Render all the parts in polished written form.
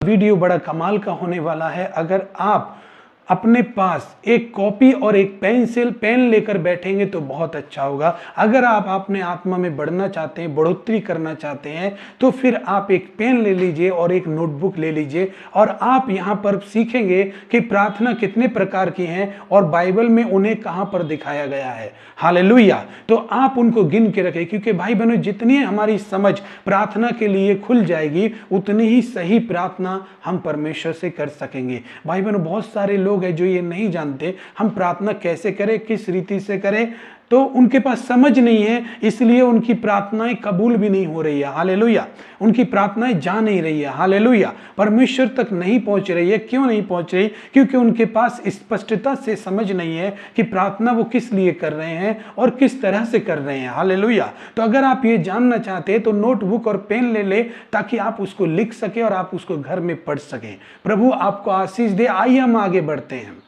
Video बड़ा कमाल का होने वाला है। अगर आप अपने पास एक कॉपी और एक पेन लेकर बैठेंगे तो बहुत अच्छा होगा। अगर आप अपने आत्मा में बढ़ना चाहते हैं, बढ़ोतरी करना चाहते हैं, तो फिर आप एक पेन ले लीजिए और एक नोटबुक ले लीजिए और आप यहाँ पर सीखेंगे कि प्रार्थना कितने प्रकार की हैं और बाइबल में उन्हें कहाँ पर दिखाया गया है। हालेलुया। तो आप उनको गिन के रखें, क्योंकि भाई बहनों जितनी हमारी समझ प्रार्थना के लिए खुल जाएगी उतनी ही सही प्रार्थना हम परमेश्वर से कर सकेंगे। भाई बहनों बहुत सारे लोग है जो ये नहीं जानते हम प्रार्थना कैसे करें, किस रीति से करें, तो उनके पास समझ नहीं है, इसलिए उनकी प्रार्थनाएं कबूल भी नहीं हो रही है। हालेलुया। उनकी प्रार्थनाएं जा नहीं रही है। हालेलुया। परमेश्वर तक नहीं पहुंच रही है। क्यों नहीं पहुंच रही? क्योंकि उनके पास स्पष्टता से समझ नहीं है कि प्रार्थना वो किस लिए कर रहे हैं और किस तरह से कर रहे हैं। हालेलुया। तो अगर आप ये जानना चाहते हैं तो नोटबुक और पेन ले ले ताकि आप उसको लिख सके और आप उसको घर में पढ़ सकें। प्रभु आपको आशीष दे। आइए हम आगे बढ़ते हैं।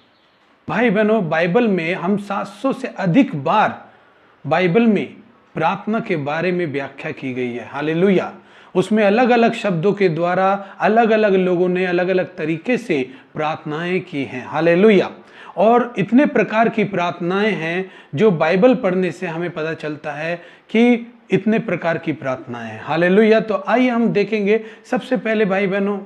भाई बहनों बाइबल में हम 700 से अधिक बार बाइबल में प्रार्थना के बारे में व्याख्या की गई है। हालेलुया। उसमें अलग अलग शब्दों के द्वारा अलग अलग लोगों ने अलग अलग तरीके से प्रार्थनाएं की हैं। हालेलुया। और इतने प्रकार की प्रार्थनाएं हैं जो बाइबल पढ़ने से हमें पता चलता है कि इतने प्रकार की प्रार्थनाएं हैं। हालेलुया। तो आइए हम देखेंगे। सबसे पहले भाई बहनों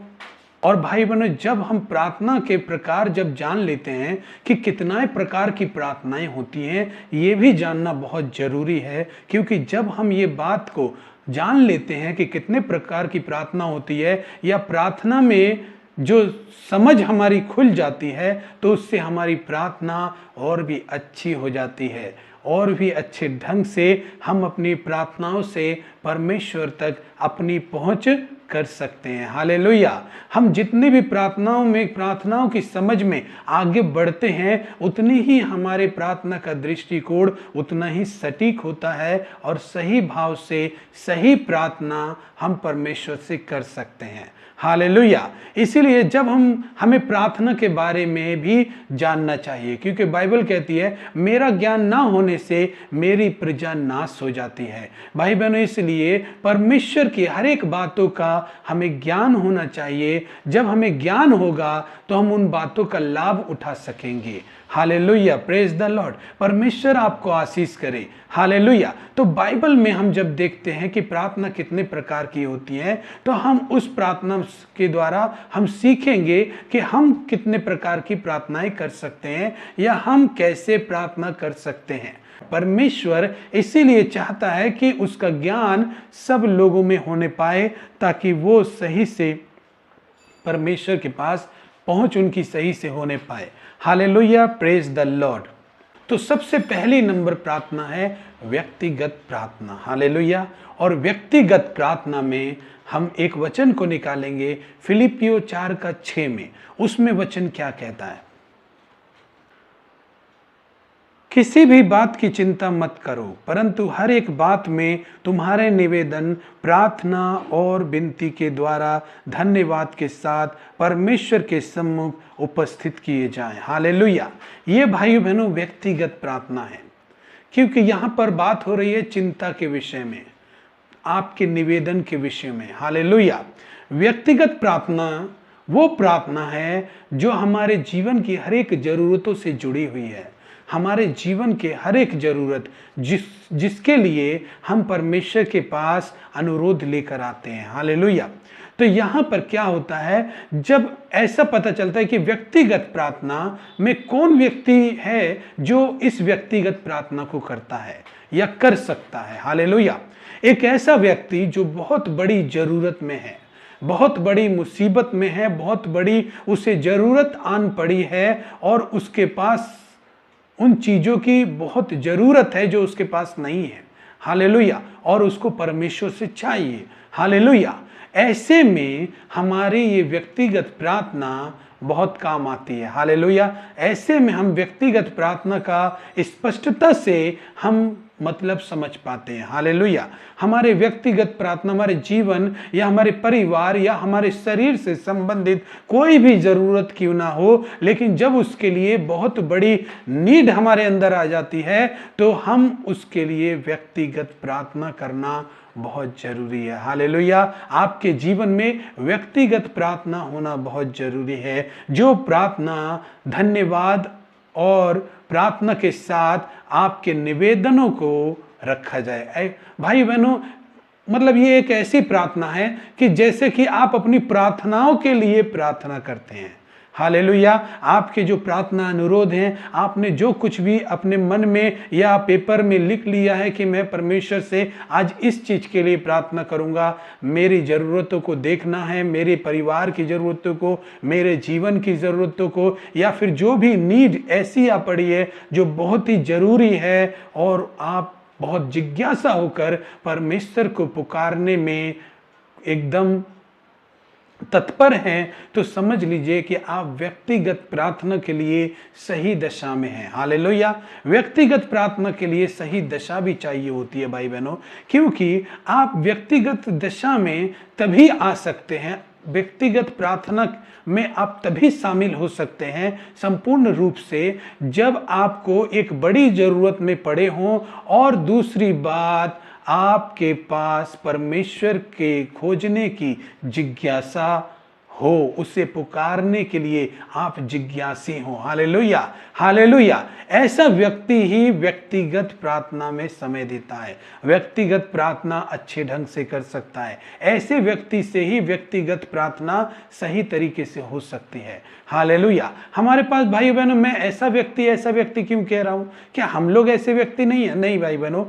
जब हम प्रार्थना के प्रकार जब जान लेते हैं कि कितना प्रकार की प्रार्थनाएं होती हैं, ये भी जानना बहुत जरूरी है। क्योंकि जब हम ये बात को जान लेते हैं कि कितने प्रकार की प्रार्थना होती है या प्रार्थना में जो समझ हमारी खुल जाती है, तो उससे हमारी प्रार्थना और भी अच्छी हो जाती है और भी अच्छे ढंग से हम अपनी प्रार्थनाओं से परमेश्वर तक अपनी पहुंच कर सकते हैं। हालेलुया। हम जितनी भी प्रार्थनाओं की समझ में आगे बढ़ते हैं उतनी ही हमारे प्रार्थना का दृष्टिकोण उतना ही सटीक होता है और सही भाव से सही प्रार्थना हम परमेश्वर से कर सकते हैं। हालेलुया। इसीलिए जब हमें प्रार्थना के बारे में भी जानना चाहिए, क्योंकि बाइबल कहती है मेरा ज्ञान ना होने से मेरी प्रजा नाश हो जाती है। भाई बहनों इसलिए परमेश्वर की हर एक बातों का हमें ज्ञान होना चाहिए। जब हमें ज्ञान होगा तो हम उन बातों का लाभ उठा सकेंगे। हालेलुया। Praise the Lord. परमेश्वर आपको आशीष करे। हालेलुया। तो बाइबल में हम जब देखते हैं कि प्रार्थना कितने प्रकार की होती है, तो हम उस प्रार्थना के द्वारा हम सीखेंगे कि हम कितने प्रकार की प्रार्थनाएं कर सकते हैं या हम कैसे प्रार्थना कर सकते हैं। परमेश्वर इसीलिए चाहता है कि उसका ज्ञान सब लोगों में होने पाए ताकि वो सही से परमेश्वर के पास पहुंच उनकी सही से होने पाए। हालेलुया। Praise the Lord. तो सबसे पहली नंबर प्रार्थना है व्यक्तिगत प्रार्थना। हालेलुया। और व्यक्तिगत प्रार्थना में हम एक वचन को निकालेंगे फिलिपियो 4:6 में। उसमें वचन क्या कहता है? किसी भी बात की चिंता मत करो, परंतु हर एक बात में तुम्हारे निवेदन प्रार्थना और विनती के द्वारा धन्यवाद के साथ परमेश्वर के सम्मुख उपस्थित किए जाएं। हालेलुया। ये भाइयों बहनों व्यक्तिगत प्रार्थना है, क्योंकि यहाँ पर बात हो रही है चिंता के विषय में, आपके निवेदन के विषय में। हालेलुया। व्यक्तिगत प्रार्थना वो प्रार्थना है जो हमारे जीवन की हर एक जरूरतों से जुड़ी हुई है। हमारे जीवन के हर एक जरूरत जिसके लिए हम परमेश्वर के पास अनुरोध लेकर आते हैं। हालेलुया। तो यहाँ पर क्या होता है, जब ऐसा पता चलता है कि व्यक्तिगत प्रार्थना में कौन व्यक्ति है जो इस व्यक्तिगत प्रार्थना को करता है या कर सकता है। हालेलुया। एक ऐसा व्यक्ति जो बहुत बड़ी जरूरत में है, बहुत बड़ी मुसीबत में है, बहुत बड़ी उसे जरूरत आन पड़ी है और उसके पास उन चीजों की बहुत जरूरत है जो उसके पास नहीं है। हालेलुया। और उसको परमेश्वर से चाहिए। हालेलुया। ऐसे में हमारी ये व्यक्तिगत प्रार्थना बहुत काम आती है। हालेलुया। ऐसे में हम व्यक्तिगत प्रार्थना का स्पष्टता से हम मतलब समझ पाते हैं। हालेलुया। हमारे व्यक्तिगत प्रार्थना, हमारे जीवन या हमारे परिवार या हमारे शरीर से संबंधित कोई भी जरूरत क्यों ना हो, लेकिन जब उसके लिए बहुत बड़ी नीड हमारे अंदर आ जाती है तो हम उसके लिए व्यक्तिगत प्रार्थना करना बहुत जरूरी है। हालेलुया। आपके जीवन में व्यक्तिगत प्रार्थना होना बहुत जरूरी है। जो प्रार्थना धन्यवाद और प्रार्थना के साथ आपके निवेदनों को रखा जाए। भाई बहनों, मतलब ये एक ऐसी प्रार्थना है कि जैसे कि आप अपनी प्रार्थनाओं के लिए प्रार्थना करते हैं। हालेलुया। आपके जो प्रार्थना अनुरोध हैं, आपने जो कुछ भी अपने मन में या पेपर में लिख लिया है कि मैं परमेश्वर से आज इस चीज के लिए प्रार्थना करूंगा, मेरी जरूरतों को देखना है, मेरे परिवार की जरूरतों को, मेरे जीवन की जरूरतों को, या फिर जो भी नीड ऐसी आ पड़ी है जो बहुत ही जरूरी है और आप बहुत जिज्ञासा होकर परमेश्वर को पुकारने में एकदम तत्पर हैं, तो समझ लीजिए कि आप व्यक्तिगत प्रार्थना के लिए सही दशा में हैं। हालेलुया। व्यक्तिगत प्रार्थना के लिए सही दशा भी चाहिए होती है भाई बहनों, क्योंकि आप व्यक्तिगत दशा में तभी आ सकते हैं, व्यक्तिगत प्रार्थना में आप तभी शामिल हो सकते हैं संपूर्ण रूप से जब आपको एक बड़ी जरूरत में पड़े हों, और दूसरी बात आपके पास परमेश्वर के खोजने की जिज्ञासा हो, उसे पुकारने के लिए आप जिज्ञासी हो। हालेलुया। हालेलुया। ऐसा व्यक्ति ही व्यक्तिगत प्रार्थना में समय देता है, व्यक्तिगत प्रार्थना अच्छे ढंग से कर सकता है। ऐसे व्यक्ति से ही व्यक्तिगत प्रार्थना सही तरीके से हो सकती है। हालेलुया। हमारे पास भाई बहनों, मैं ऐसा व्यक्ति क्यों कह रहा हूं? क्या हम लोग ऐसे व्यक्ति नहीं है? नहीं भाई बहनों,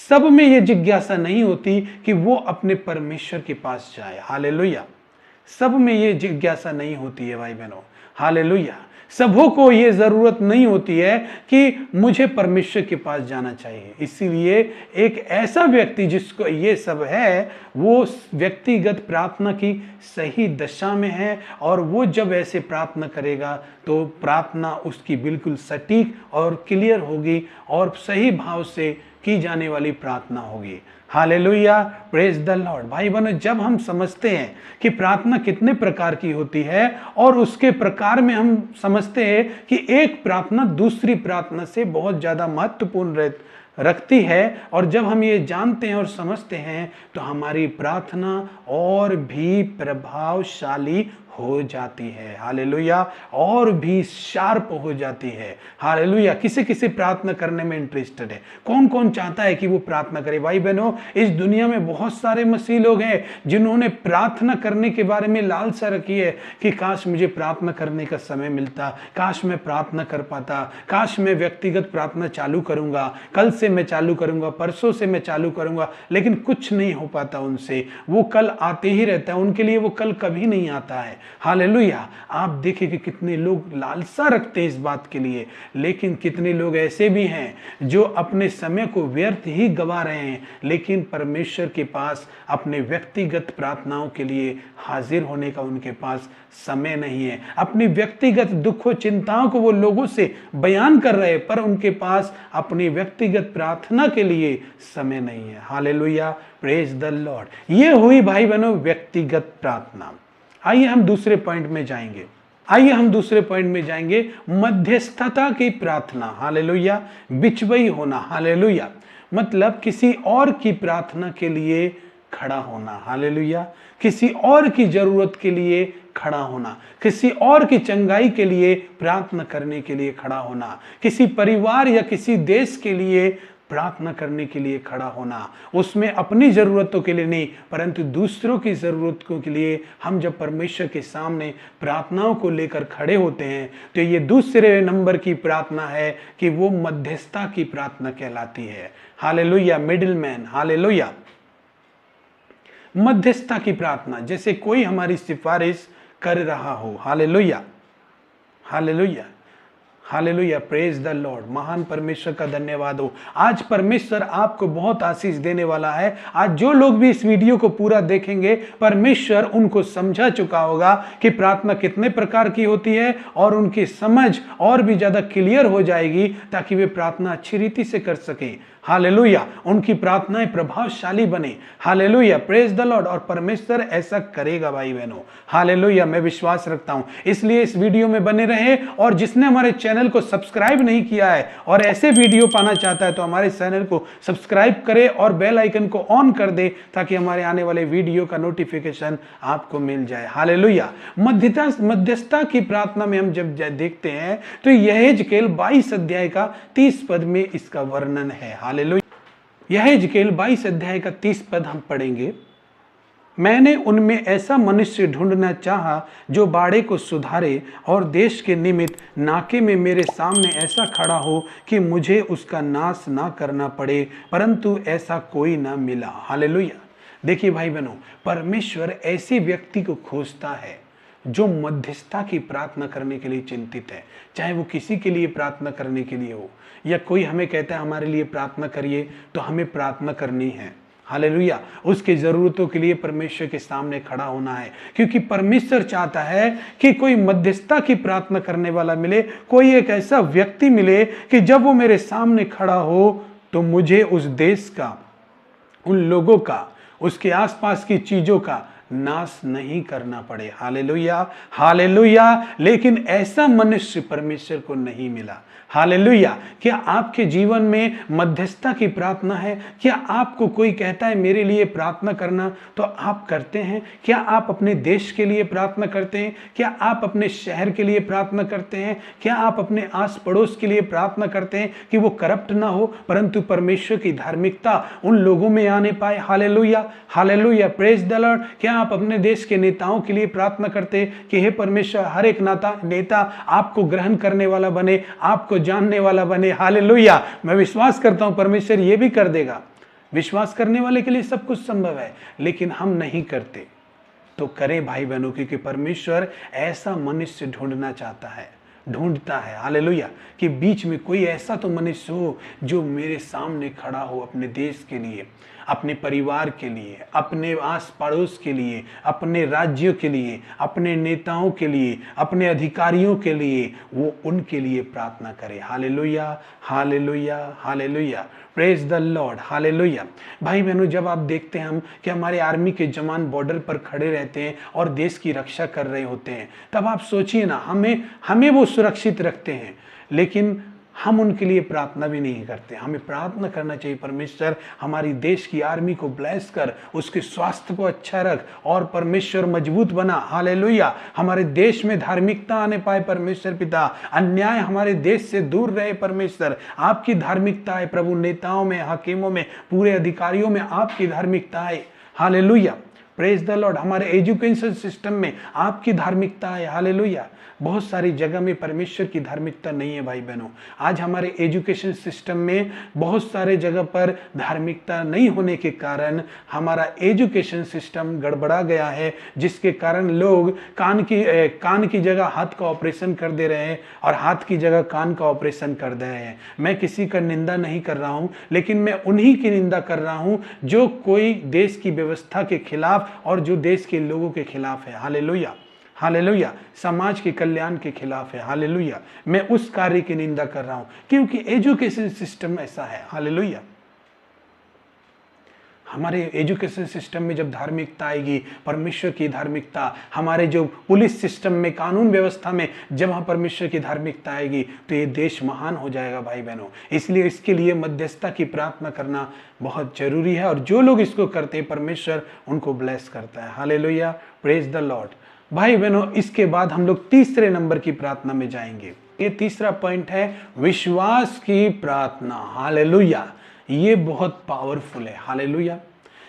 सब में यह जिज्ञासा नहीं होती कि वो अपने परमेश्वर के पास जाए। हालेलुया। सब में ये जिज्ञासा नहीं होती है भाई बहनों। हालेलुया। सबों को ये जरूरत नहीं होती है कि मुझे परमेश्वर के पास जाना चाहिए। इसीलिए एक ऐसा व्यक्ति जिसको ये सब है, वो व्यक्तिगत प्रार्थना की सही दशा में है, और वो जब ऐसे प्रार्थना करेगा तो प्रार्थना उसकी बिल्कुल सटीक और क्लियर होगी और सही भाव से की जाने वाली प्रार्थना होगी। हालेलुया। Praise the Lord. भाई बहनों, जब हम समझते हैं कि प्रार्थना कितने प्रकार की होती है, और उसके प्रकार में हम समझते हैं कि एक प्रार्थना दूसरी प्रार्थना से बहुत ज्यादा महत्वपूर्ण रखती है, और जब हम ये जानते हैं और समझते हैं तो हमारी प्रार्थना और भी प्रभावशाली हो जाती है। हालेलुया। और भी शार्प हो जाती है। हालेलुया। किसी किसी प्रार्थना करने में इंटरेस्टेड है। कौन कौन चाहता है कि वो प्रार्थना करे? भाई बहनों, इस दुनिया में बहुत सारे मसीह लोग हैं जिन्होंने प्रार्थना करने के बारे में लालसा रखी है कि काश मुझे प्रार्थना करने का समय मिलता, काश मैं प्रार्थना कर पाता, काश मैं व्यक्तिगत प्रार्थना चालू करूंगा, कल से मैं चालू करूंगा, परसों से मैं चालू करूंगा, लेकिन कुछ नहीं हो पाता उनसे। वो कल आते ही रहता है, उनके लिए वो कल कभी नहीं आता है। हालेलुया। आप देखिए कि कितने लोग लालसा रखते हैं इस बात के लिए, लेकिन कितने लोग ऐसे भी हैं जो अपने समय को व्यर्थ ही गवा रहे हैं, लेकिन परमेश्वर के पास अपने व्यक्तिगत प्रार्थनाओं के लिए हाजिर होने का उनके पास समय नहीं है। अपनी व्यक्तिगत दुखों चिंताओं को वो लोगों से बयान कर रहे हैं, पर उनके पास अपनी व्यक्तिगत प्रार्थना के लिए समय नहीं है। हालेलुया। Praise the Lord. ये हुई भाई बहनों व्यक्तिगत प्रार्थना। आइए हम दूसरे पॉइंट में जाएंगे, मध्यस्थता की प्रार्थना। हालेलुया। बिचवई होना। हालेलुया। मतलब किसी और की प्रार्थना के लिए खड़ा होना। हालेलुया। किसी और की जरूरत के लिए खड़ा होना, किसी और की चंगाई के लिए प्रार्थना करने के लिए खड़ा होना, किसी परिवार या किसी देश के लिए प्रार्थना करने के लिए खड़ा होना। उसमें अपनी जरूरतों के लिए नहीं, परंतु दूसरों की जरूरतों के लिए हम जब परमेश्वर के सामने प्रार्थनाओं को लेकर खड़े होते हैं तो ये दूसरे नंबर की प्रार्थना है कि वो मध्यस्थता की प्रार्थना कहलाती है। हालेलुया। मिडिलमैन। हालेलुया। मध्यस्थता की प्रार्थना, जैसे कोई हमारी सिफारिश कर रहा हो। Hallelujah. Hallelujah. Hallelujah, praise the Lord. महान परमेश्वर का धन्यवाद हो। आज परमेश्वर आपको बहुत आशीष देने वाला है। आज जो लोग भी इस वीडियो को पूरा देखेंगे, परमेश्वर उनको समझा चुका होगा कि प्रार्थना कितने प्रकार की होती है और उनकी समझ और भी ज्यादा क्लियर हो जाएगी ताकि वे प्रार्थना अच्छी रीति से कर सकें। हालेलुया, उनकी प्रार्थनाएं प्रभावशाली बने। Hallelujah, praise the Lord. और परमेश्वर ऐसा करेगा भाई बहनों। हालेलुया, मैं विश्वास रखता हूं। इसलिए इस वीडियो में बने रहे, और जिसने हमारे चैनल को सब्सक्राइब नहीं किया है और ऐसे वीडियो पाना चाहता है तो हमारे चैनल को सब्सक्राइब करे और बेल आइकन को ऑन कर दे ताकि हमारे आने वाले वीडियो का नोटिफिकेशन आपको मिल जाए। हालेलुया। मध्यस्थता की प्रार्थना में हम जब देखते हैं तो यहेजकेल 22 अध्याय का 30 पद में इसका वर्णन है। हालेलुया। यहेजकेल 22 अध्याय का 30 पद हम पढ़ेंगे। मैंने उनमें ऐसा मनुष्य ढूंढना चाहा जो बाड़े को सुधारे और देश के निमित्त नाके में मेरे सामने ऐसा खड़ा हो कि मुझे उसका नाश ना करना पड़े, परंतु ऐसा कोई ना मिला। हालेलुया। देखिए भाई बहनों, परमेश्वर ऐसे व्यक्ति को खोजता है जो मध्यस्थता की प्रार्थना करने के लिए चिंतित है। चाहे वो किसी के लिए प्रार्थना करने के लिए हो, या कोई हमें कहता है हमारे लिए प्रार्थना करिए, तो हमें प्रार्थना करनी है। हालेलुया। उसकी जरूरतों के लिए परमेश्वर के सामने खड़ा होना है, क्योंकि परमेश्वर चाहता है कि कोई मध्यस्थता की प्रार्थना करने वाला मिले, कोई एक ऐसा व्यक्ति मिले कि जब वो मेरे सामने खड़ा हो तो मुझे उस देश का, उन लोगों का, उसके आसपास की चीजों का नाश नहीं करना पड़े। Hallelujah, hallelujah. लेकिन ऐसा मनुष्य परमेश्वर को नहीं मिला। हालेलुया। क्या आपके जीवन में मध्यस्थता की प्रार्थना है? क्या आपको कोई कहता है मेरे लिए प्रार्थना करना, तो आप करते हैं? क्या आप अपने देश के लिए प्रार्थना करते हैं? क्या आप अपने शहर के लिए प्रार्थना करते हैं? क्या आप अपने आस पड़ोस के लिए प्रार्थना करते हैं कि वो करप्ट ना हो, परंतु परमेश्वर की धार्मिकता उन लोगों में आने पाए? Hallelujah, hallelujah, praise the Lord. क्या आप अपने देश के नेताओं के लिए प्रार्थना करते हैं कि हे परमेश्वर, हर एक नेता आपको ग्रहण करने वाला बने, आपको जानने वाला बने? हालेलुया। मैं विश्वास करता हूं परमेश्वर ये भी कर देगा। विश्वास करने वाले के लिए सब कुछ संभव है, लेकिन हम नहीं करते। तो करें भाई बहनों, क्योंकि परमेश्वर ऐसा मनुष्य ढूंढना चाहता है, ढूंढता है। हालेलुया। कि बीच में कोई ऐसा तो मनुष्य हो जो मेरे सामने खड़ा हो, अपने देश के लिए, अपने परिवार के लिए, अपने आस पड़ोस के लिए, अपने राज्यों के लिए, अपने नेताओं के लिए, अपने अधिकारियों के लिए, वो उनके लिए प्रार्थना करे। Hallelujah, hallelujah, hallelujah, praise the Lord. Hallelujah. भाई बहनों, जब आप देखते हैं हम कि हमारे आर्मी के जवान बॉर्डर पर खड़े रहते हैं और देश की रक्षा कर रहे होते हैं, तब आप सोचिए ना, हमें वो सुरक्षित रखते हैं, लेकिन हम उनके लिए प्रार्थना भी नहीं करते। हमें प्रार्थना करना चाहिए, परमेश्वर हमारी देश की आर्मी को ब्लेस कर, उसके स्वास्थ्य को अच्छा रख और परमेश्वर मजबूत बना। हालेलुया। हमारे देश में धार्मिकता आने पाए परमेश्वर पिता, अन्याय हमारे देश से दूर रहे परमेश्वर। आपकी धार्मिकता है प्रभु, नेताओं में, हकीमों में, पूरे अधिकारियों में आपकी धार्मिकता है। Hallelujah, praise the Lord. हमारे एजुकेशन सिस्टम में आपकी धार्मिकता है। हालेलुया। बहुत सारी जगह में परमेश्वर की धार्मिकता नहीं है भाई बहनों। आज हमारे एजुकेशन सिस्टम में बहुत सारे जगह पर धार्मिकता नहीं होने के कारण हमारा एजुकेशन सिस्टम गड़बड़ा गया है, जिसके कारण लोग कान की जगह हाथ का ऑपरेशन कर दे रहे हैं और हाथ की जगह कान का ऑपरेशन कर दे रहे हैं। मैं किसी का निंदा नहीं कर रहा हूं, लेकिन मैं उन्हीं की निंदा कर रहा हूं जो कोई देश की व्यवस्था के खिलाफ और जो देश के लोगों के खिलाफ है। हालेलुया, हालेलुया, समाज के कल्याण के खिलाफ है। हालेलुया। मैं उस कार्य की निंदा कर रहा हूं क्योंकि एजुकेशन सिस्टम ऐसा है। हालेलुया। हमारे एजुकेशन सिस्टम में जब धार्मिकता आएगी, परमेश्वर की धार्मिकता, हमारे जो पुलिस सिस्टम में, कानून व्यवस्था में जब हम परमेश्वर की धार्मिकता आएगी, तो ये देश महान हो जाएगा भाई बहनों। इसलिए इसके लिए मध्यस्थता की प्रार्थना करना बहुत जरूरी है, और जो लोग इसको करते हैं परमेश्वर उनको ब्लेस करता है। Hallelujah, praise the Lord. भाई बहनों, इसके बाद हम लोग तीसरे नंबर की प्रार्थना में जाएंगे। ये तीसरा पॉइंट है विश्वास की प्रार्थना। हालेलुया। ये बहुत पावरफुल है। हालेलुया।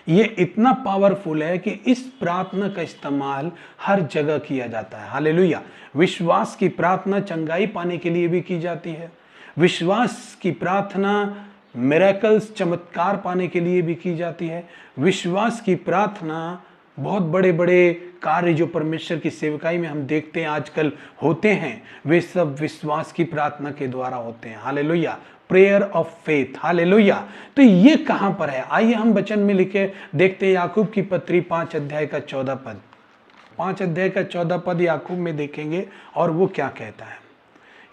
ये इतना पावरफुल है कि इस प्रार्थना का इस्तेमाल हर जगह किया जाता है। हालेलुया। विश्वास की प्रार्थना चंगाई पाने के लिए भी की जाती है। विश्वास की प्रार्थना मिरेकल्स, चमत्कार पाने के लिए भी की जाती है। विश्वास की प्रार्थना बहुत बड़े बड़े कार्य जो परमेश्वर की सेवकाई में हम देखते हैं आजकल होते हैं, वे सब विश्वास की प्रार्थना के द्वारा होते हैं। Hallelujah, prayer of faith. Hallelujah. तो ये कहां पर है, आइए हम वचन में लिखे देखते हैं। याकूब की पत्री 5 अध्याय का 14 पद, 5 अध्याय का 14 पद याकूब में देखेंगे और वो क्या कहता है।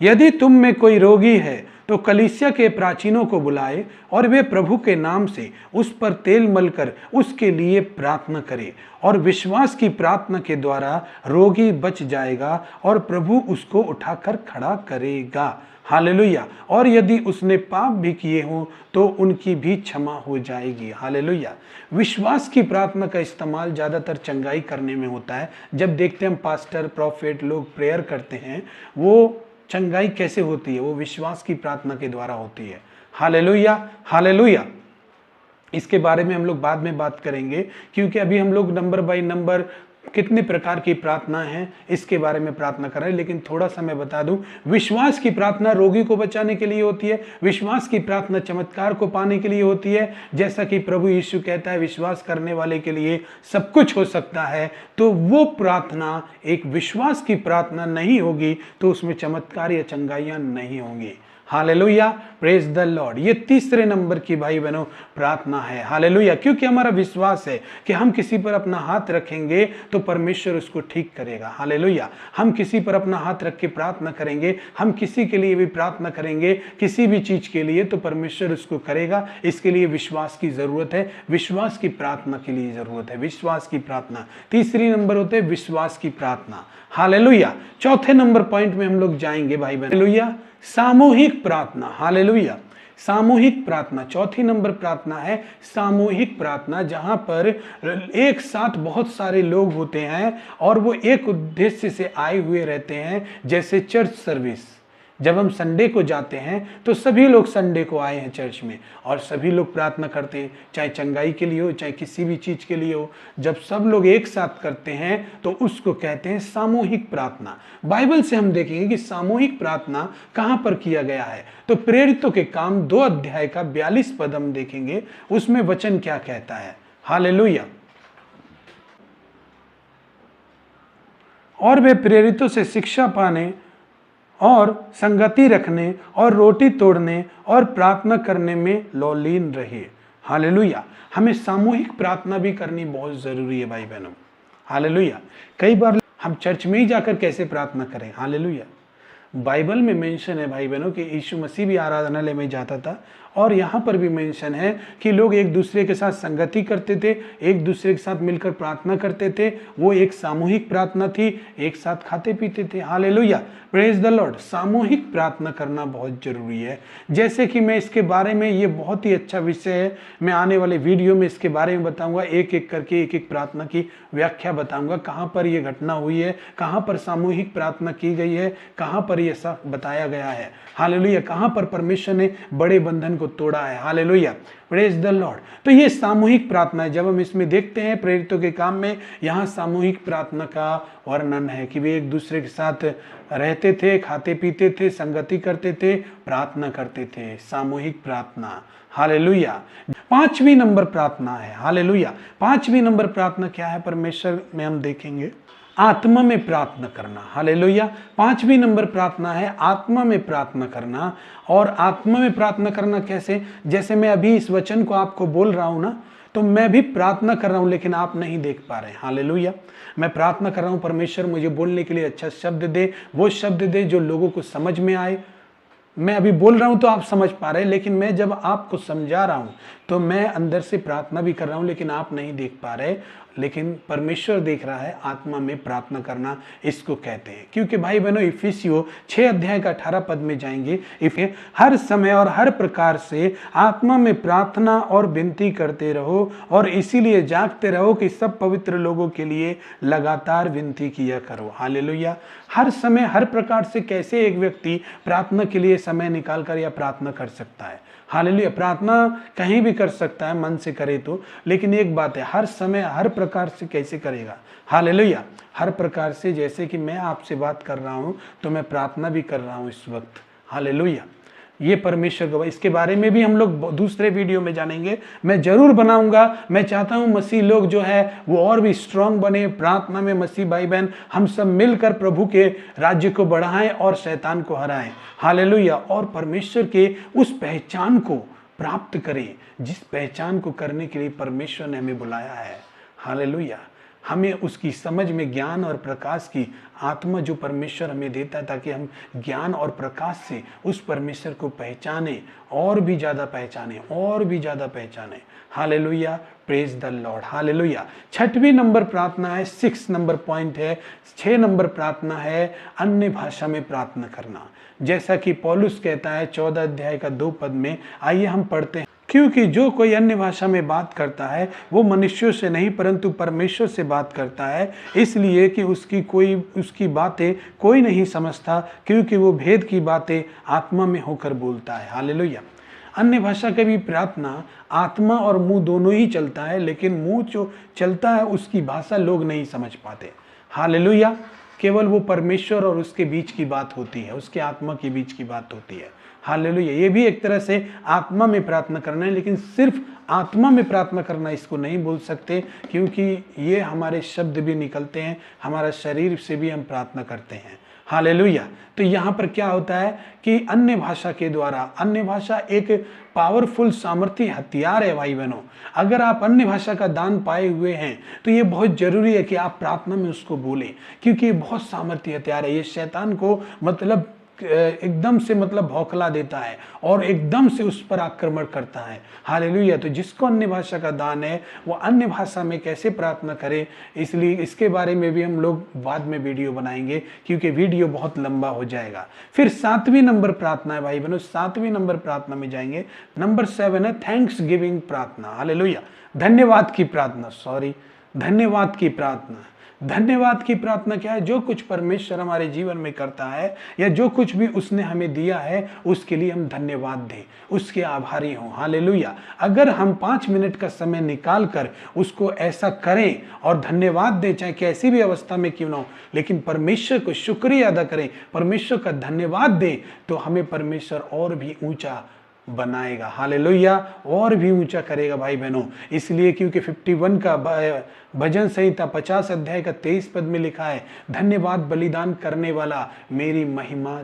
यदि तुम में कोई रोगी है तो कलीसिया के प्राचीनों को बुलाए और वे प्रभु के नाम से उस पर तेल मलकर उसके लिए प्रार्थना करे, और विश्वास की प्रार्थना के द्वारा रोगी बच जाएगा और प्रभु उसको उठाकर खड़ा करेगा। हालेलुया। और यदि उसने पाप भी किए हों तो उनकी भी क्षमा हो जाएगी। हालेलुया। विश्वास की प्रार्थना का इस्तेमाल ज़्यादातर चंगाई करने में होता है। जब देखते हैं हम पास्टर प्रॉफिट लोग प्रेयर करते हैं, वो चंगाई कैसे होती है, वो विश्वास की प्रार्थना के द्वारा होती है। Hallelujah, hallelujah. इसके बारे में हम लोग बाद में बात करेंगे, क्योंकि अभी हम लोग नंबर बाय नंबर कितने प्रकार की प्रार्थना है इसके बारे में प्रार्थना कर रहे हैं। लेकिन थोड़ा सा मैं बता दूं, विश्वास की प्रार्थना रोगी को बचाने के लिए होती है। विश्वास की प्रार्थना चमत्कार को पाने के लिए होती है। जैसा कि प्रभु यीशु कहता है, विश्वास करने वाले के लिए सब कुछ हो सकता है। तो वो प्रार्थना एक विश्वास की प्रार्थना नहीं होगी तो उसमें चमत्कार या चंगाइयां नहीं होंगी। Hallelujah, praise the Lord. ये तीसरे नंबर की भाई बहनों प्रार्थना है। हालेलुया। क्योंकि हमारा विश्वास है कि हम किसी पर अपना हाथ रखेंगे तो परमेश्वर उसको ठीक करेगा। हालेलुया। हम किसी पर अपना हाथ रख के प्रार्थना करेंगे, हम किसी के लिए भी प्रार्थना करेंगे, किसी भी चीज के लिए, तो परमेश्वर उसको करेगा। इसके लिए विश्वास की जरूरत है, विश्वास की प्रार्थना के लिए जरूरत है, विश्वास की प्रार्थना। तीसरी नंबर होते है विश्वास की प्रार्थना। हालेलुया। चौथे नंबर पॉइंट में हम लोग जाएंगे भाई बहन। हालेलुया, सामूहिक प्रार्थना। हालेलुया, सामूहिक प्रार्थना। चौथी नंबर प्रार्थना है सामूहिक प्रार्थना, जहां पर एक साथ बहुत सारे लोग होते हैं और वो एक उद्देश्य से आए हुए रहते हैं। जैसे चर्च सर्विस, जब हम संडे को जाते हैं तो सभी लोग संडे को आए हैं चर्च में और सभी लोग प्रार्थना करते हैं, चाहे चंगाई के लिए हो, चाहे किसी भी चीज के लिए हो। जब सब लोग एक साथ करते हैं तो उसको कहते हैं सामूहिक प्रार्थना। बाइबल से हम देखेंगे कि सामूहिक प्रार्थना कहां पर किया गया है। तो प्रेरितों के काम 2 अध्याय का 42 पद हम देखेंगे, उसमें वचन क्या कहता है। हालेलुया। और वे प्रेरितों से शिक्षा पाने और संगति रखने और रोटी तोड़ने और प्रार्थना करने में लौलीन रहे। हालेलुया। हमें सामूहिक प्रार्थना भी करनी बहुत जरूरी है भाई बहनों। हालेलुया। कई बार हम चर्च में ही जाकर कैसे प्रार्थना करें। हालेलुया। बाइबल में मेंशन है भाई बहनों कि यीशु मसीह भी आराधनालय में जाता था, और यहाँ पर भी मेंशन है कि लोग एक दूसरे के साथ संगति करते थे, एक दूसरे के साथ मिलकर प्रार्थना करते थे। वो एक सामूहिक प्रार्थना थी, एक साथ खाते पीते थे। Hallelujah, praise the Lord. सामूहिक प्रार्थना करना बहुत जरूरी है। जैसे कि मैं इसके बारे में, ये बहुत ही अच्छा विषय है, मैं आने वाले वीडियो में इसके बारे में बताऊंगा, एक एक करके एक एक प्रार्थना की व्याख्या बताऊंगा, कहाँ पर यह घटना हुई है, कहाँ पर सामूहिक प्रार्थना की गई है, कहाँ पर यह सब बताया गया है। हालेलुया। कहाँ पर परमेश्वर ने बड़े बंधन को तोड़ा है। Hallelujah, praise the Lord. तो ये सामूहिक प्रार्थना है। जब हम इसमें देखते हैं प्रेरितों के काम में, यहाँ सामूहिक प्रार्थना का वर्णन है कि वे एक दूसरे के साथ रहते थे, खाते पीते थे, संगति करते थे, प्रार्थना करते थे। सामूहिक प्रार्थना। हालेलुया। 5वीं नंबर प्रार्थना है। हालेलुया। 5वीं नंबर प्रार्थना क्या है परमेश्वर में हम देखेंगे, आत्मा में प्रार्थना करना। हालेलुया। 5वीं नंबर प्रार्थना है आत्मा में प्रार्थना करना। और आत्मा में प्रार्थना करना कैसे, जैसे मैं अभी इस वचन को आपको बोल रहा हूं ना, तो मैं भी प्रार्थना कर रहा हूं लेकिन आप नहीं देख पा रहे। हालेलुया। मैं प्रार्थना कर रहा हूं, परमेश्वर मुझे बोलने के लिए अच्छा शब्द दे, वो शब्द दे जो लोगों को समझ में आए। मैं अभी बोल रहा हूं तो आप समझ पा रहे हैं, लेकिन मैं जब आपको समझा रहा हूं तो मैं अंदर से प्रार्थना भी कर रहा हूं लेकिन आप नहीं देख पा रहे, लेकिन परमेश्वर देख रहा है। आत्मा में प्रार्थना करना इसको कहते हैं। क्योंकि भाई बहनों, इफिसियों 6 अध्याय का 18 पद में जाएंगे, हर समय और हर प्रकार से आत्मा में प्रार्थना और विनती करते रहो और इसीलिए जागते रहो कि सब पवित्र लोगों के लिए लगातार विनती किया करो। हालेलुया। हर समय हर प्रकार से कैसे एक व्यक्ति प्रार्थना के लिए समय निकालकर या प्रार्थना कर सकता है। हालेलुया। प्रार्थना कहीं भी कर सकता है मन से करे तो, लेकिन एक बात है, हर समय हर प्रकार से कैसे करेगा। हालेलुया। हर प्रकार से, जैसे कि मैं आपसे बात कर रहा हूं तो मैं प्रार्थना भी कर रहा हूं इस वक्त। हालेलुया। ये परमेश्वर का, इसके बारे में भी हम लोग दूसरे वीडियो में जानेंगे, मैं जरूर बनाऊंगा। मैं चाहता हूं मसीह लोग जो है वो और भी स्ट्रांग बने प्रार्थना में। मसीह भाई बहन हम सब मिलकर प्रभु के राज्य को बढ़ाएं और शैतान को हराएं। हालेलुया। और परमेश्वर के उस पहचान को प्राप्त करें जिस पहचान को करने के लिए परमेश्वर ने हमें बुलाया है। हालेलुया। हमें उसकी समझ में ज्ञान और प्रकाश की आत्मा जो परमेश्वर हमें देता है, ताकि हम ज्ञान और प्रकाश से उस परमेश्वर को पहचाने, और भी ज़्यादा पहचाने, और भी ज़्यादा पहचाने। Hallelujah, praise the Lord. Hallelujah. 6वीं नंबर प्रार्थना है, 6 नंबर पॉइंट है, 6 नंबर प्रार्थना है अन्य भाषा में प्रार्थना करना। जैसा कि पौलुस कहता है 14 अध्याय का 2 पद में, आइए हम पढ़ते हैं। क्योंकि जो कोई अन्य भाषा में बात करता है वो मनुष्यों से नहीं परंतु परमेश्वर से बात करता है, इसलिए कि उसकी बातें कोई नहीं समझता, क्योंकि वो भेद की बातें आत्मा में होकर बोलता है। हालेलुया। अन्य भाषा की भी प्रार्थना आत्मा और मुंह दोनों ही चलता है, लेकिन मुंह जो चलता है उसकी भाषा लोग नहीं समझ पाते। हालेलुया। केवल वो परमेश्वर और उसके बीच की बात होती है, उसके आत्मा के बीच की बात होती है। हालेलुया। ये भी एक तरह से आत्मा में प्रार्थना करना है, लेकिन सिर्फ आत्मा में प्रार्थना करना इसको नहीं बोल सकते, क्योंकि ये हमारे शब्द भी निकलते हैं, हमारा शरीर से भी हम प्रार्थना करते हैं। हालेलुया। तो यहाँ पर क्या होता है कि अन्य भाषा के द्वारा, अन्य भाषा एक पावरफुल सामर्थ्य हथियार है भाई बहनों। अगर आप अन्य भाषा का दान पाए हुए हैं तो ये बहुत जरूरी है कि आप प्रार्थना में उसको बोलें, क्योंकि ये बहुत सामर्थ्य हथियार है। ये शैतान को मतलब एकदम से भौखला देता है और एकदम से उस पर आक्रमण करता है। हालेलुया। तो जिसको अन्य भाषा का दान है वो अन्य भाषा में कैसे प्रार्थना करे, इसलिए इसके बारे में भी हम लोग बाद में वीडियो बनाएंगे, क्योंकि वीडियो बहुत लंबा हो जाएगा। फिर 7वीं नंबर प्रार्थना है भाई बहनों, 7वीं नंबर प्रार्थना में जाएंगे। नंबर 7 है थैंक्स गिविंग प्रार्थना। हालेलुया। धन्यवाद की प्रार्थना, धन्यवाद की प्रार्थना। धन्यवाद की प्रार्थना क्या है? जो कुछ परमेश्वर हमारे जीवन में करता है या जो कुछ भी उसने हमें दिया है उसके लिए हम धन्यवाद दें, उसके आभारी हों। हालेलुया। अगर हम 5 मिनट का समय निकाल कर उसको ऐसा करें और धन्यवाद दें, चाहे कैसी भी अवस्था में क्यों ना हो, लेकिन परमेश्वर को शुक्रिया अदा करें, परमेश्वर का धन्यवाद दें, तो हमें परमेश्वर और भी ऊंचा बनाएगा। हालेलुया। और भी ऊंचा करेगा भाई बहनों। इसलिए क्योंकि 51 का भजन संहिता 50 अध्याय का 23 पद में लिखा है, धन्यवाद बलिदान करने वाला मेरी महिमा,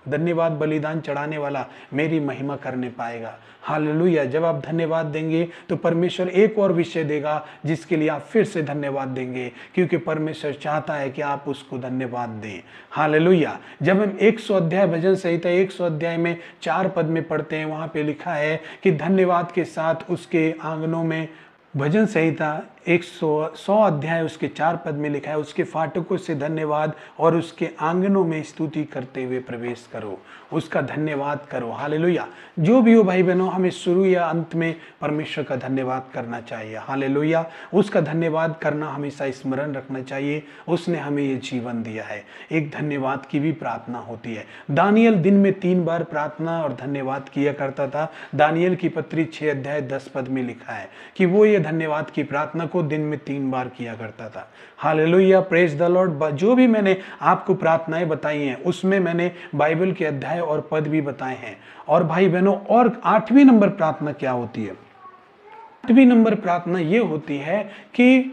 धन्यवाद बलिदान चढ़ाने वाला मेरी महिमा करने पाएगा। हालेलुया। जब आप धन्यवाद देंगे तो परमेश्वर एक और विषय देगा जिसके लिए आप फिर से धन्यवाद देंगे, क्योंकि परमेश्वर चाहता है कि आप उसको धन्यवाद दें। हालेलुया। जब हम 100 अध्याय भजन संहिता 100 अध्याय में 4 पद में पढ़ते हैं, वहां पे लिखा है कि धन्यवाद के साथ उसके आंगनों में, भजन संहिता 100 अध्याय उसके 4 पद में लिखा है, उसके फाटकों से धन्यवाद और उसके आंगनों में स्तुति करते हुए प्रवेश करो, उसका धन्यवाद करो। हालेलुया। जो भी हो भाई बहनों, हमें शुरू या अंत में परमेश्वर का धन्यवाद करना चाहिए। हालेलुया। उसका धन्यवाद करना हमेशा स्मरण रखना चाहिए, उसने हमें ये जीवन दिया है। एक धन्यवाद की भी प्रार्थना होती है। दानियल दिन में 3 बार प्रार्थना और धन्यवाद किया करता था। दानियल की पत्री 6 अध्याय 10 पद में लिखा है कि वो ये धन्यवाद की प्रार्थना को दिन में 3 बार किया करता था। Hallelujah, praise the Lord. जो भी मैंने आपको प्रार्थनाएं बताई हैं उसमें मैंने बाइबल के अध्याय और पद भी बताए हैं। और भाई बहनों, और 8वीं नंबर प्रार्थना क्या होती है? 8वीं नंबर प्रार्थना ये होती है कि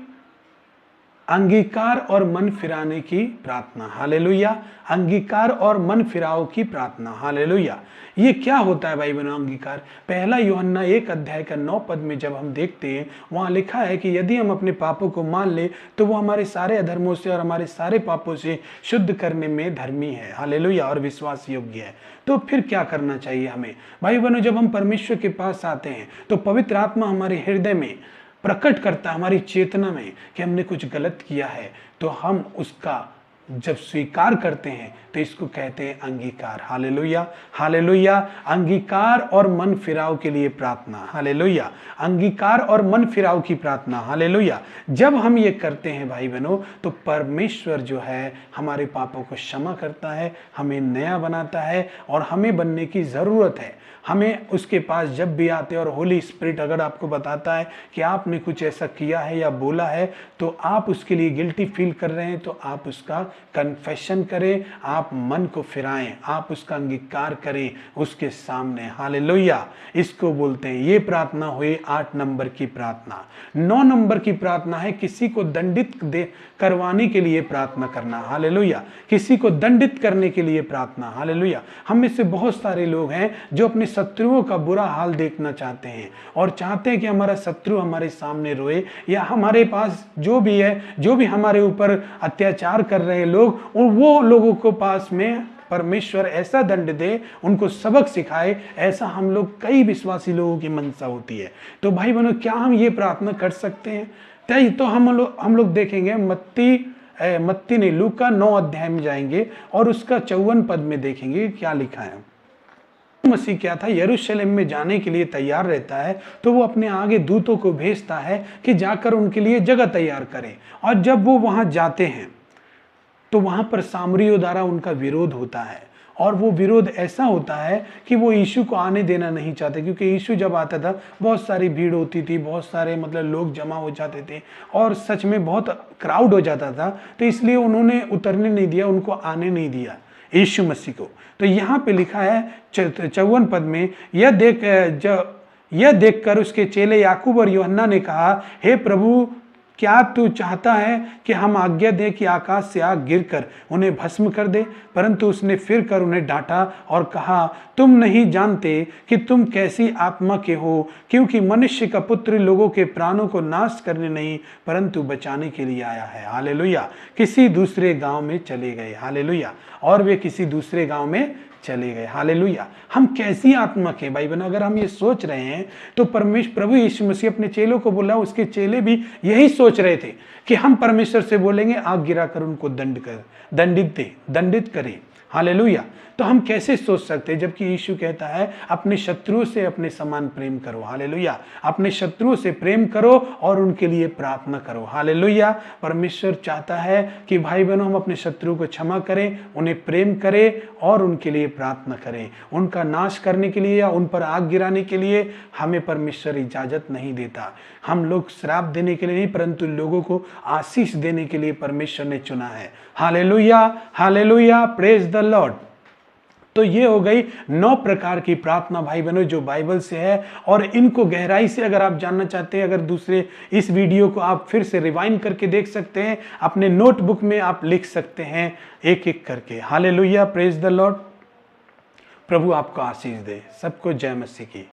अंगीकार और मन फिराने की प्रार्थना। हालेलुया। अंगीकार और मन फिराव की प्रार्थना। हालेलुया। ये क्या होता है भाई बहनों अंगीकार? 1 यूहन्ना 1 अध्याय का 9 पद में जब हम देखते हैं, वहां लिखा है कि यदि हम अपने पापों को मान ले तो वो हमारे सारे अधर्मों से और हमारे सारे पापों से शुद्ध करने में धर्मी है। हालेलुया। और विश्वास योग्य है। तो फिर क्या करना चाहिए हमें? भाई बहनों, जब हम परमेश्वर के पास आते हैं तो पवित्र आत्मा हमारे हृदय में प्रकट करता है, हमारी चेतना में, कि हमने कुछ गलत किया है, तो हम उसका जब स्वीकार करते हैं तो इसको कहते हैं अंगीकार। हालेलुया। हालेलुया। अंगीकार और मन फिराव के लिए प्रार्थना। हालेलुया। अंगीकार और मन फिराव की प्रार्थना। हालेलुया। जब हम ये करते हैं भाई बहनों तो परमेश्वर जो है हमारे पापों को क्षमा करता है, हमें नया बनाता है, और हमें बनने की जरूरत है। हमें उसके पास जब भी आते हैं और होली स्पिरिट अगर आपको बताता है कि आपने कुछ ऐसा किया है या बोला है तो आप उसके लिए गिल्टी फील कर रहे हैं, तो आप उसका कन्फेशन करें, आप मन को फिराएं, आप उसका अंगीकार करें उसके सामने। हालेलुया। इसको बोलते हैं, ये प्रार्थना हुई 8 नंबर की प्रार्थना। 9 नंबर की प्रार्थना है किसी को दंडित करवाने के लिए प्रार्थना करना। हालेलुया। किसी को दंडित करने के लिए प्रार्थना। हालेलुया। हम में से बहुत सारे लोग हैं जो अपने शत्रुओं का बुरा हाल देखना चाहते हैं और चाहते हैं कि हमारा शत्रु हमारे सामने रोए, या हमारे पास जो भी है, जो भी हमारे ऊपर अत्याचार कर रहे लोग, और वो लोगों को पास में परमेश्वर ऐसा दंड दे, उनको सबक सिखाए। ऐसा हम लोग, कई विश्वासी लोगों की मनसा होती है। तो भाई बहनों, क्या हम ये प्रार्थना कर सकते हैं? तो हम लोग देखेंगे मत्ती नहीं, लूका 9 अध्याय में जाएंगे और उसका 54 पद में देखेंगे क्या लिखा है। मसीह क्या था, यरूशलेम में जाने के लिए तैयार रहता है तो वो अपने आगे दूतों को भेजता है कि जाकर उनके लिए जगह तैयार करें। और जब वो वहां जाते हैं तो वहां पर सामरियों द्वारा उनका विरोध होता है, और वो विरोध ऐसा होता है कि वो यीशु को आने देना नहीं चाहते, क्योंकि यीशु जब आता था बहुत सारी भीड़ होती थी, बहुत सारे लोग जमा हो जाते थे और सच में बहुत क्राउड हो जाता था। तो इसलिए उन्होंने उतरने नहीं दिया, उनको आने नहीं दिया यीशु मसीह को। तो यहाँ पे लिखा है 54 पद में, यह देखकर उसके चेले याकूब और यूहन्ना ने कहा, हे प्रभु, क्या तू चाहता है कि हम आज्ञा दें कि आकाश से आग गिरकर उन्हें भस्म कर दे? परंतु उसने फिर कर उन्हें डांटा और कहा, तुम नहीं जानते कि तुम कैसी आत्मा के हो, क्योंकि मनुष्य का पुत्र लोगों के प्राणों को नाश करने नहीं परंतु बचाने के लिए आया है। हालेलुया। किसी दूसरे गांव में चले गए। हालेलुया। और वे किसी दूसरे गांव में चले गए। हालेलुया। हम कैसी आत्मा के भाई बहन, अगर हम ये सोच रहे हैं तो प्रभु यीशु मसीह अपने चेलों को बोला, उसके चेले भी यही सोच रहे थे कि हम परमेश्वर से बोलेंगे आग गिराकर उनको दंडित करें। हालेलुया। तो हम कैसे सोच सकते हैं, जबकि यीशु कहता है अपने शत्रुओं से अपने समान प्रेम करो। हालेलुया। अपने शत्रुओं से प्रेम करो और उनके लिए प्रार्थना करो। हालेलुया। परमेश्वर चाहता है कि भाई बहनों हम अपने शत्रुओं को क्षमा करें, उन्हें प्रेम करें और उनके लिए प्रार्थना करें। उनका नाश करने के लिए या उन पर आग गिराने के लिए हमें परमेश्वर इजाजत नहीं देता। हम लोग श्राप देने के लिए नहीं, परंतु लोगों को आशीष देने के लिए परमेश्वर ने चुना है। Hallelujah. Hallelujah. Praise the Lord. तो ये हो गई 9 प्रकार की प्रार्थना भाई बहनों जो बाइबल से है, और इनको गहराई से अगर आप जानना चाहते हैं, अगर दूसरे इस वीडियो को आप फिर से रिवाइंड करके देख सकते हैं, अपने नोटबुक में आप लिख सकते हैं एक एक करके। हालेलुया। Praise the Lord. प्रभु आपको आशीष दे। सबको जय मसीह की।